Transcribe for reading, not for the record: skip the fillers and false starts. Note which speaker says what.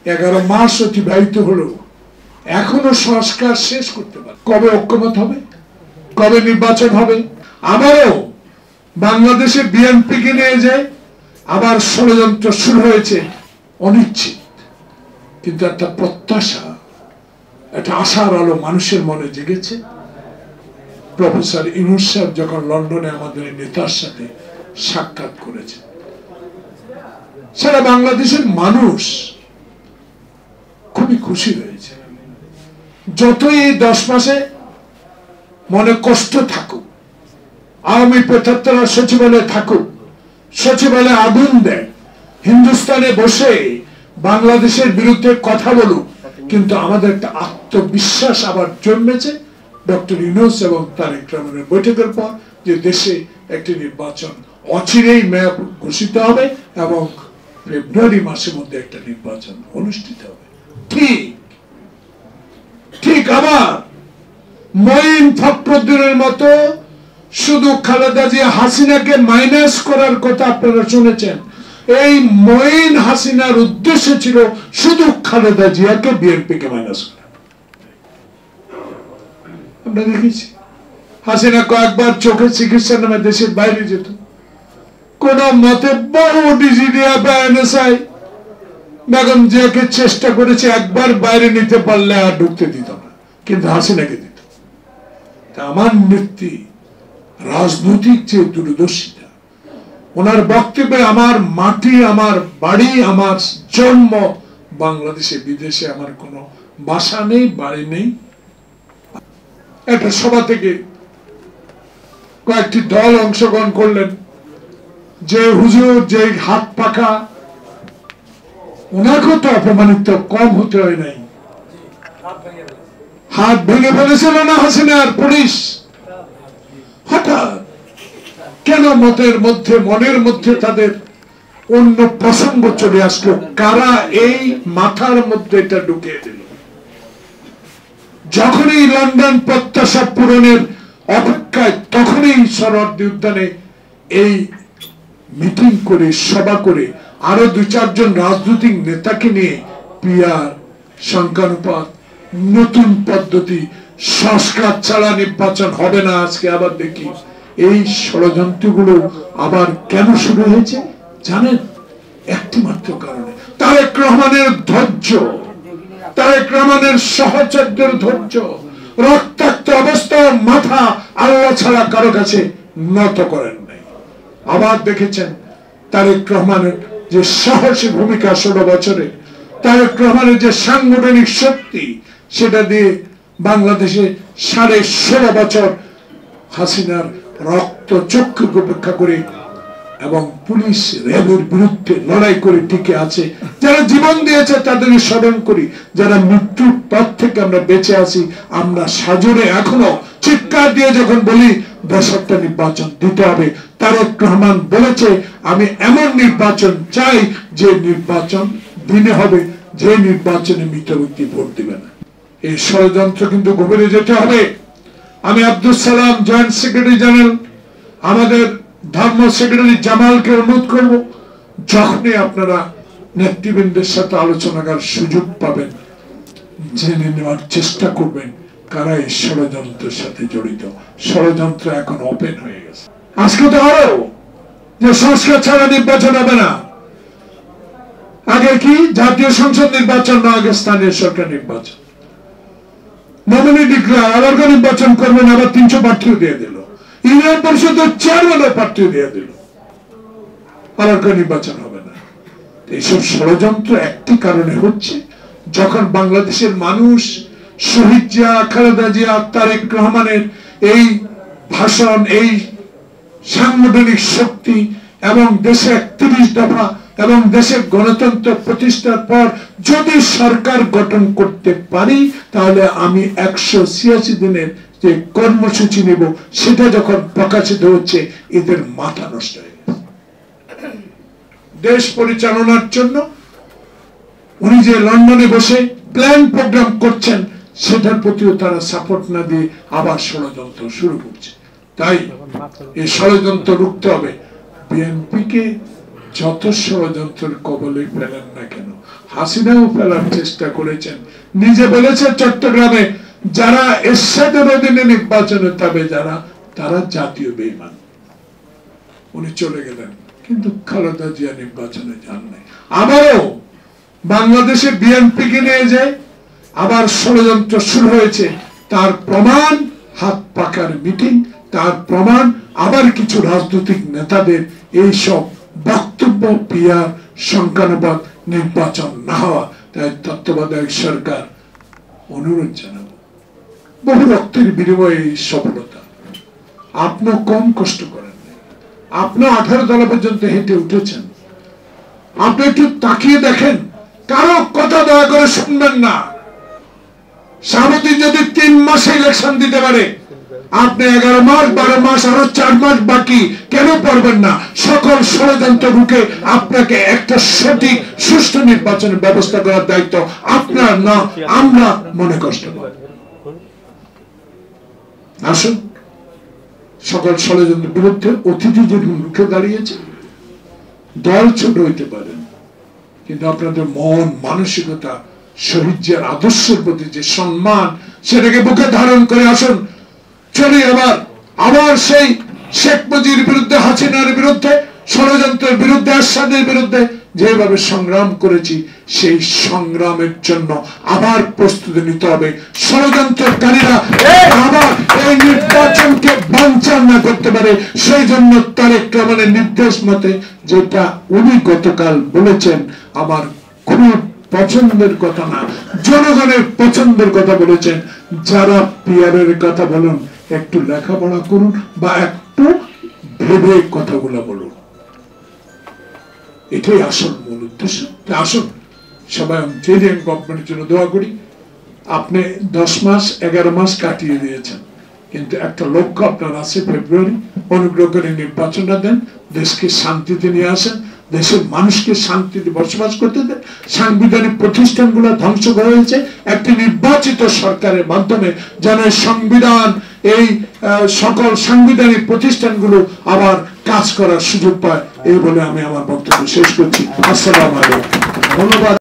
Speaker 1: 11 মাস অতিবাহিত হলো, এখনো সংস্কার শেষ করতে পারে। কবে ঐক্যমত হবে, কবে নির্বাচন হবে? আবারও বাংলাদেশে বিএনপিকে নিয়ে যায় আবার ষড়যন্ত্র শুরু হয়েছে, অনিশ্চিত কিন্তু একটা প্রত্যাশা, একটা আশার আলো মানুষের মনে জেগেছে। প্রফেসর ইউনূস সাহেব যখন লন্ডনে আমাদের নেতার সাথে সাক্ষাৎ করেছে, সারা বাংলাদেশের মানুষ খুবই খুশি হয়েছে। যতই এই 10 মাসে মনে কষ্ট থাকুক, আওয়ামী প্রেতাত্মারা সচিবালয়ে থাকুক, সচিবালয়ে আগুন দেয়, হিন্দুস্তানে বসে বাংলাদেশের বিরুদ্ধে কথা বলুক, কিন্তু আমাদের একটা আত্মবিশ্বাস আবার জন্মেছে ডক্টর ইউনূস এবং তারেক রহমানের বৈঠকের পর, যে দেশে একটি নির্বাচন অচিরেই মেয়াদ ঘোষিত হবে এবং ফেব্রুয়ারি মাসের মধ্যে একটা নির্বাচন অনুষ্ঠিত হবে। ঠিক আবার মঈন ফখরুদ্দিনের মতো শুধু খালেদা জিয়া হাসিনাকে মাইনাস করার কথা আপনারা শুনেছেন। এই মঈন হাসিনার উদ্দেশ্য ছিল শুধু খালেদা জিয়াকে বিএনপিকে মাইনাস করা। আমরা দেখেছি হাসিনা কয়েকবার চোখে চিকিৎসার নামে দেশের বাইরে যেত, কোন মতে বহু ডিজিডিয়া বা এনএসআই বেগম জিয়াকে চেষ্টা করেছে একবার বাইরে নিতে পারলে আর ঢুকতে দিত না, কিন্তু হাসিনাকে দিত। আমার নেত্রী রাজনৈতিক যে দূরদর্শিতা, ওনার বক্তব্যে আমার মাটি, আমার বাড়ি, আমার জন্ম বাংলাদেশে, বিদেশে আমার কোনো বাসা নেই, বাড়ি নেই। একটা সভা থেকে কয়েকটি দল অংশগ্রহণ করলেন, যে হুজুর যে হাত পাখা, ওনাকেও তো অপমানিত কম হতে হয় নাই। হাত ভেঙে ফেলেছিল না হাসিনার পুলিশ। হঠাৎ কেন মনের মধ্যে তাদের অন্য প্রসঙ্গ চলে আসলো? কারা এই মাথার মধ্যে এটা ঢুকিয়ে দিল? যখনই লন্ডন প্রত্যাশা পূরণের অপেক্ষায়, তখনই সরোয়ার্দী উদ্যানে এই মিটিং করে, সভা করে, আরো 2-4 জন রাজনৈতিক নেতাকে নিয়ে পিআর, সংখ্যানুপাত, নতুন পদ্ধতি, সংস্কার ছাড়া নির্বাচন হবে না। আজকে আবার দেখি এই ষড়যন্ত্রগুলো আবার কেন শুরু হয়েছে জানেন? একটি মাত্র কারণে, তারেক রহমানের ধৈর্য, তারেক রহমানের সহচর্যের ধৈর্য। রক্তাক্ত অবস্থায় মাথা আল্লাহ ছাড়া কারো কাছে নত করেন নাই। আবার দেখেছেন তারেক রহমানের যে সাহসী ভূমিকা 16 বছরে, তারেক রহমানের যে সাংগঠনিক শক্তি, সেটা দিয়ে বাংলাদেশে 16.5 বছর হাসিনার রক্ত চক্ষুকে উপেক্ষা করে এবং পুলিশ র্যাবের বিরুদ্ধে লড়াই করে টিকে আছে। যারা জীবন দিয়েছে তাদের স্মরণ করি, যারা মৃত্যুর পর থেকে আমরা বেঁচে আছি, আমরা সাজরে এখনো চিৎকার দিয়ে যখন বলি দেশটা নির্বাচন দিতে হবে। তারেক রহমান বলেছে, আমি এমন নির্বাচন চাই যে নির্বাচন দিনে হবে, যে নির্বাচনে মৃত ব্যক্তি ভোট দিবে না। এই ষড়যন্ত্র কিন্তু গভীরে যেতে হবে। আমি Abdul Salam, joint secretary general, আমাদের ধর্ম সেক্রেটারি জামালকে অনুরোধ করব, যখনই আপনারা নেতৃবৃন্দের সাথে আলোচনা করার সুযোগ পাবেন, জেনে নেওয়ার চেষ্টা করবেন কারা এই ষড়যন্ত্রের সাথে জড়িত। ষড়যন্ত্র এখন ওপেন হয়ে গেছে। আজকে তো আরো যে সংস্কার ছাড়া নির্বাচন হবে না। আগে কি জাতীয় সংসদ নির্বাচন না, আগে স্থানীয় সরকার নির্বাচন, নমিনি ডিক্লেয়ার, আবার নির্বাচন করবেন, আবার 300 প্রার্থীও দিয়ে দিল, ইউনিয়ন পরিষদের চেয়ারম্যানের প্রার্থীও দিয়ে দিল, আবার নির্বাচন হবে না। এইসব ষড়যন্ত্র একটি কারণে হচ্ছে, যখন বাংলাদেশের মানুষ শহীদ জিয়া, খালেদা জিয়া, তারেক রহমানের এই ভাষণ, এই সাংগঠনিক শক্তি এবং দেশে 31 দফা এবং দেশের গণতন্ত্র প্রতিষ্ঠার পর যদি সরকার গঠন করতে পারি, তাহলে আমি 186 দিনের যে কর্মসূচি নেব, সেটা যখন প্রকাশিত হচ্ছে, এদের মাথা নষ্ট হয়ে গেছে। দেশ পরিচালনার জন্য উনি যে লন্ডনে বসে প্ল্যান প্রোগ্রাম করছেন, সেটার প্রতিও তারা সাপোর্ট না দিয়ে আবার ষড়যন্ত্র শুরু করছে। তাই এই ষড়যন্ত্র রুখতে হবে। বিএনপিকে যত ষড়যন্ত্রের কবলে ফেলেন না কেন, হাসিনাও ফেলার চেষ্টা করেছেন। নিজে বলেছে চট্টগ্রামে যারা এরশাদের অধীনে নির্বাচনে তবে যারা তারা জাতীয় বেঈমান। উনি চলে গেলেন, কিন্তু খালেদা জিয়া নির্বাচনে যান নাই। আবারও বাংলাদেশে বিএনপিকে নিয়ে যায় আবার ষড়যন্ত্র শুরু হয়েছে। তার প্রমাণ হাত পাকার মিটিং, তার প্রমাণ আবার কিছু রাজনৈতিক নেতাদের এইসব বক্তব্য, পিয়ার, সংখ্যানুপাত, নির্বাচন না হওয়া। তাই তত্ত্বাবধায়ক সরকার অনুরোধ জানাবো, বহু রক্তের বিনিময়ে এই সফলতা। আপনি কম কষ্ট করেন, আপনি 18 তলা পর্যন্ত হেঁটে উঠেছেন। আপনি একটু তাকিয়ে দেখেন, কারো কথা দয়া করে শুনবেন না। সামুদ্রিক যদি 3 মাসে ইলেকশন দিতে পারে, আপনি 11 মাস 12 মাস আরো 4 মাস বাকি কেন পারবেন না? সকল ষড়যন্ত্র রুখে আপনাকে একটা সঠিক সুষ্ঠু নির্বাচনের ব্যবস্থা করার দায়িত্ব আপনার, না আমরা মনে কষ্ট পাই। আসুন সকল ষড়যন্ত্রের বিরুদ্ধে অতিথি যে রুখে দাঁড়িয়েছে। দল ছোট হইতে পারেন, কিন্তু আপনাদের মন মানসিকতা, শহীদের আদর্শের প্রতি যে সম্মান, সেটাকে বুকে ধারণ করে আসুন। চলি আবার সেই শেখ মুজিবের বিরুদ্ধে, হাসিনার বিরুদ্ধে, ষড়যন্ত্রের বিরুদ্ধে, এরশাদের বিরুদ্ধে যেভাবে সংগ্রাম করেছি, সেই সংগ্রামের জন্য আবার প্রস্তুতি নিতে হবে। ষড়যন্ত্রকারীরা আবার এই নির্বাচনকে বানচাল না করতে পারে, সেই জন্য তারেক রহমানের নির্দেশ মতে, যেটা উনি গতকাল বলেছেন, আমার খুব পছন্দের কথা না, জনগণের পছন্দের কথা বলেছেন। যারা পিয়ারের কথা বলুন, একটু লেখাপড়া করুন বা একটু ভেবে কথাগুলো বলুন, এটাই আসল মূল উদ্দেশ্য। আসুন সবাই গভর্নমেন্টের জন্য দোয়া করি। আপনি 10 মাস 11 মাস কাটিয়ে দিয়েছেন, কিন্তু একটা লক্ষ্য আপনার আছে, ফেব্রুয়ারি। অনুগ্রহ করে নির্বাচনটা দেন, দেশকে শান্তিতে নিয়ে আসেন, দেশের মানুষকে শান্তিতে বসবাস করতে দেন। সাংবিধানিক প্রতিষ্ঠানগুলো ধ্বংস করা হয়েছে, একটি নির্বাচিত সরকারের মাধ্যমে যেন সংবিধান, এই সকল সাংবিধানিক প্রতিষ্ঠানগুলো আবার কাজ করার সুযোগ পায়। এই বলে আমি আমার বক্তব্য শেষ করছি। আসসালামু আলাইকুম, ধন্যবাদ।